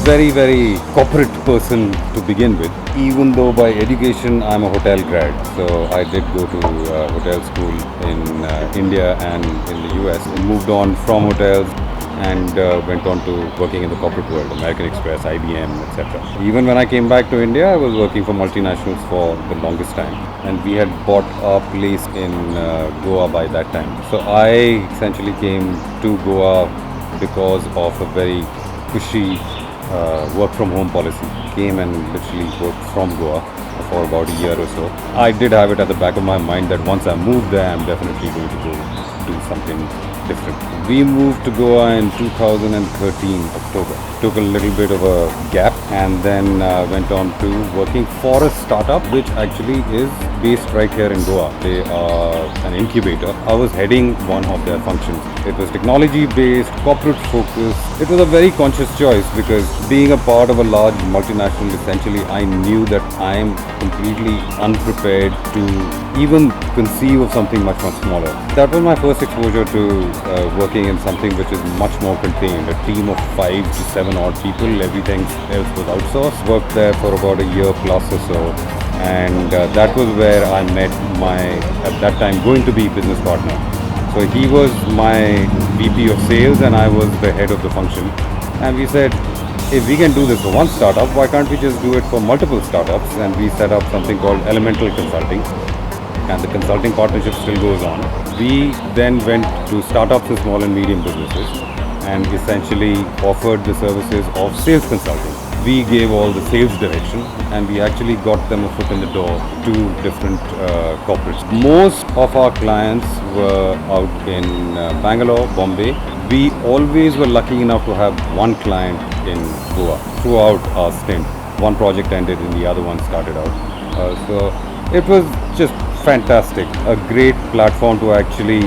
very, very corporate person to begin with. Even though by education I'm a hotel grad, so I did go to hotel school in India and in the US. Moved on from hotels and went on to working in the corporate world, American Express, IBM, etc. Even when I came back to India, I was working for multinationals for the longest time, and we had bought a place in Goa by that time. So I essentially came to Goa because of a very cushy work from home policy. Came and literally worked from Goa for about a year or so. I did have it at the back of my mind that once I move there, I'm definitely going to go do something different. We moved to Goa in 2013 October. Took a little bit of a gap and then went on to working for a startup which actually is based right here in Goa. They are an incubator. I was heading one of their functions. It was technology based, corporate focused. It was a very conscious choice because being a part of a large multinational, essentially I knew that I am completely unprepared to even conceive of something much smaller. That was my first exposure to working in something which is much more contained. A team of 5 to 7 odd people, everything else was outsourced. Worked there for about a year plus or so, and that was where I met my, at that time, going to be business partner. So he was my VP of sales and I was the head of the function. And we said, if we can do this for one startup, why can't we just do it for multiple startups? And we set up something called Elemental Consulting. And the consulting partnership still goes on. We then went to startups and small and medium businesses and essentially offered the services of sales consulting. We gave all the sales direction and we actually got them a foot in the door to different corporates. Most of our clients were out in Bangalore, Bombay. We always were lucky enough to have one client in Goa throughout our stint. One project ended and the other one started out. So it was just fantastic, a great platform to actually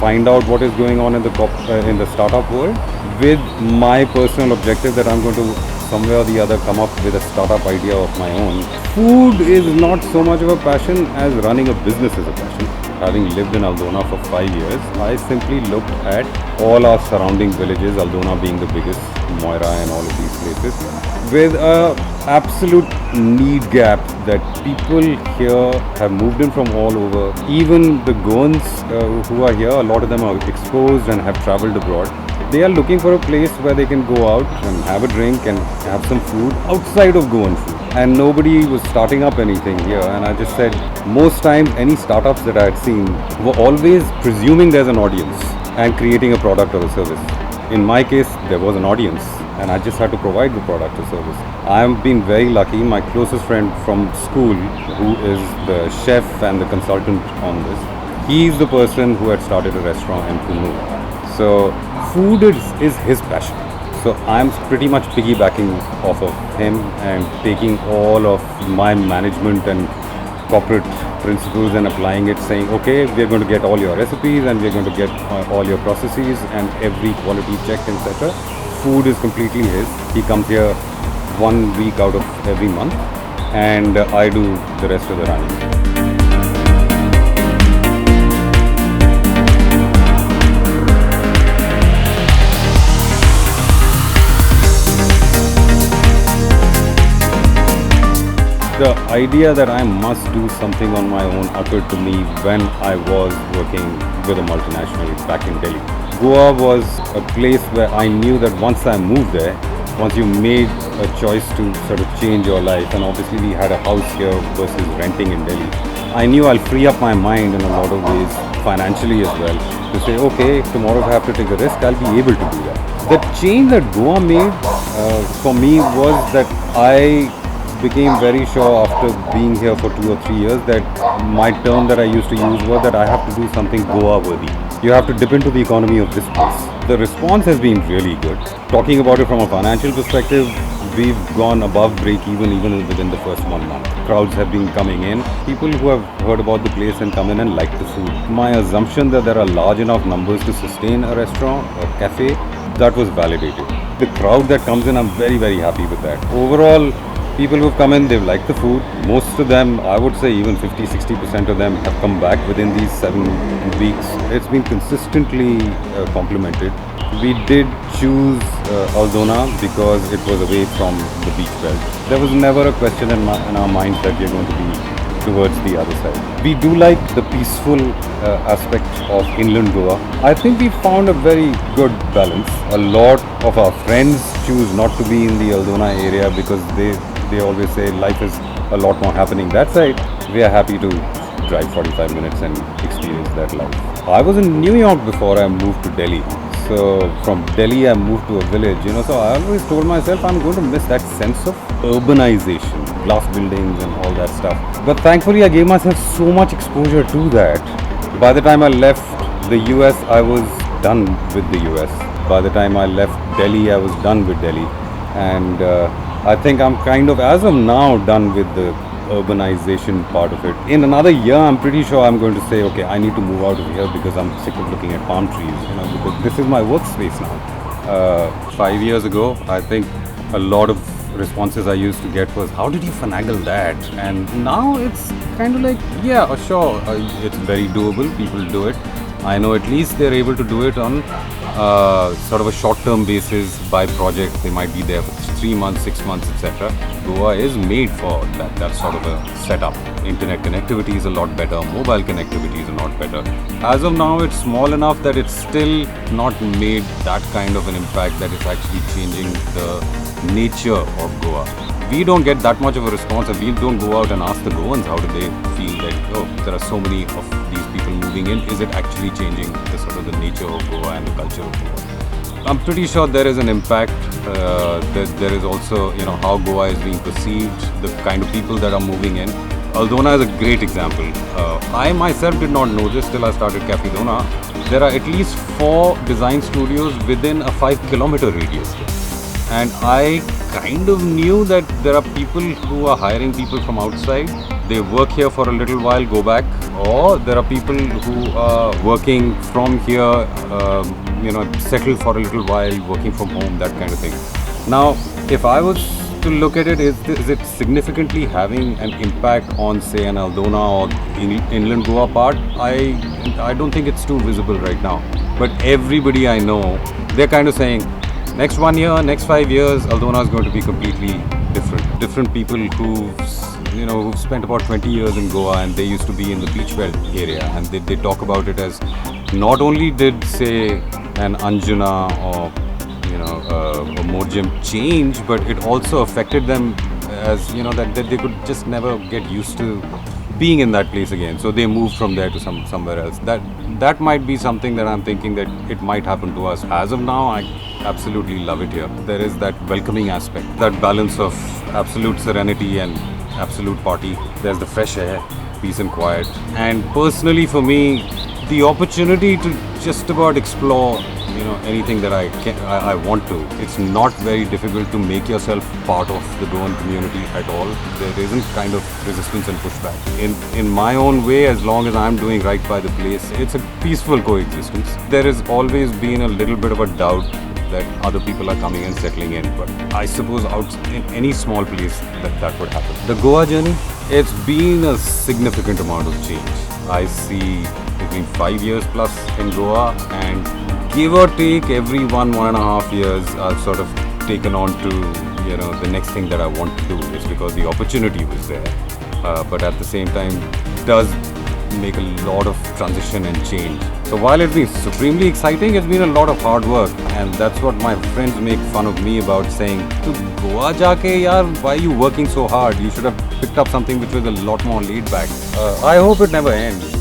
find out what is going on in the startup world, with my personal objective that I'm going to somewhere or the other come up with a startup idea of my own. Food is not so much of a passion as running a business is a passion. Having lived in Aldona for 5 years, I simply looked at all our surrounding villages, Aldona being the biggest, Moira and all of these places, with a absolute need gap that people here have moved in from all over. Even the Goans who are here, a lot of them are exposed and have traveled abroad. They are looking for a place where they can go out and have a drink and have some food outside of Goan food. And nobody was starting up anything here. And I just said, most times any startups that I had seen were always presuming there's an audience and creating a product or a service. In my case, there was an audience and I just had to provide the product or service. I have been very lucky. My closest friend from school, who is the chef and the consultant on this, he's the person who had started a restaurant in Pune. So food is his passion. So I'm pretty much piggybacking off of him and taking all of my management and corporate principles and applying it, saying, okay, we're going to get all your recipes and we're going to get all your processes and every quality check, etc. Food is completely his. He comes here 1 week out of every month and I do the rest of the running. The idea that I must do something on my own occurred to me when I was working with a multinational back in Delhi. Goa was a place where I knew that once I moved there, once you made a choice to sort of change your life, and obviously we had a house here versus renting in Delhi, I knew I'll free up my mind in a lot of ways, financially as well, to say, okay, if tomorrow I have to take a risk, I'll be able to do that. The change that Goa made for me was that I became very sure after being here for 2 or 3 years that my term that I used to use was that I have to do something Goa worthy. You have to dip into the economy of this place. The response has been really good. Talking about it from a financial perspective, we've gone above break even within the first 1 month. Crowds have been coming in. People who have heard about the place and come in and like the food. My assumption that there are large enough numbers to sustain a restaurant or cafe, that was validated. The crowd that comes in, I'm very, very happy with that. Overall, people who've come in, they've liked the food. Most of them, I would say even 50-60% of them have come back within these 7 weeks. It's been consistently complimented. We did choose Aldona because it was away from the beach belt. There was never a question in our minds that we are going to be towards the other side. We do like the peaceful aspect of inland Goa. I think we found a very good balance. A lot of our friends choose not to be in the Aldona area because they always say life is a lot more happening that side. We are happy to drive 45 minutes and experience that life. I was in New York before I moved to Delhi. So from Delhi I moved to a village, so I always told myself I'm going to miss that sense of urbanization, glass buildings and all that stuff. But thankfully I gave myself so much exposure to that. By the time I left the US, I was done with the US. By the time I left Delhi, I was done with Delhi. And I think I'm kind of, as of now, done with the urbanization part of it. In another year, I'm pretty sure I'm going to say, okay, I need to move out of here because I'm sick of looking at palm trees, because this is my workspace now. 5 years ago, I think a lot of responses I used to get was, how did you finagle that? And now it's kind of like, yeah, sure, it's very doable, people do it. I know at least they're able to do it on sort of a short-term basis by project. They might be there for 3 months, 6 months, etc. Goa is made for that sort of a setup. Internet connectivity is a lot better, mobile connectivity is a lot better. As of now, it's small enough that it's still not made that kind of an impact that it's actually changing the nature of Goa. We don't get that much of a response, and we don't go out and ask the Goans how do they feel that, oh, there are so many of these people moving in. Is it actually changing the sort of the nature of Goa and the culture of Goa? I'm pretty sure there is an impact. There is also, how Goa is being perceived, the kind of people that are moving in. Aldona is a great example. I myself did not know this till I started Cafe Dona. There are at least 4 design studios within a 5-kilometer radius. And I kind of knew that there are people who are hiring people from outside. They work here for a little while, go back. Or there are people who are working from here, settle for a little while, working from home, that kind of thing. Now, if I was to look at it, is it significantly having an impact on, say, an Aldona or inland Goa part? I don't think it's too visible right now. But everybody I know, they're kind of saying, next 1 year, next 5 years, Aldona is going to be completely different. Different people who've spent about 20 years in Goa, and they used to be in the beach belt area, and they talk about it as not only did, say, an Anjuna or a Morjam change, but it also affected them as that they could just never get used to being in that place again. So they moved from there to somewhere else. That might be something that I'm thinking that it might happen to us. As of now, I absolutely love it here. There is that welcoming aspect, that balance of absolute serenity and absolute party. There's the fresh air, peace and quiet. And personally for me, the opportunity to just about explore anything that I want to. It's not very difficult to make yourself part of the Goan community at all. There isn't kind of resistance and pushback. In my own way, as long as I'm doing right by the place, it's a peaceful coexistence. There has always been a little bit of a doubt that other people are coming and settling in, but I suppose out in any small place that would happen. The Goa journey, it's been a significant amount of change. I see between 5 years plus in Goa, and give or take every 1.5 years, I've sort of taken on to the next thing that I want to do. It's because the opportunity was there, but at the same time does make a lot of transition and change. So while it's been supremely exciting, it's been a lot of hard work, and that's what my friends make fun of me about, saying, "To Goa jaake yaar, why are you working so hard? You should have picked up something which was a lot more laid back." I hope it never ends.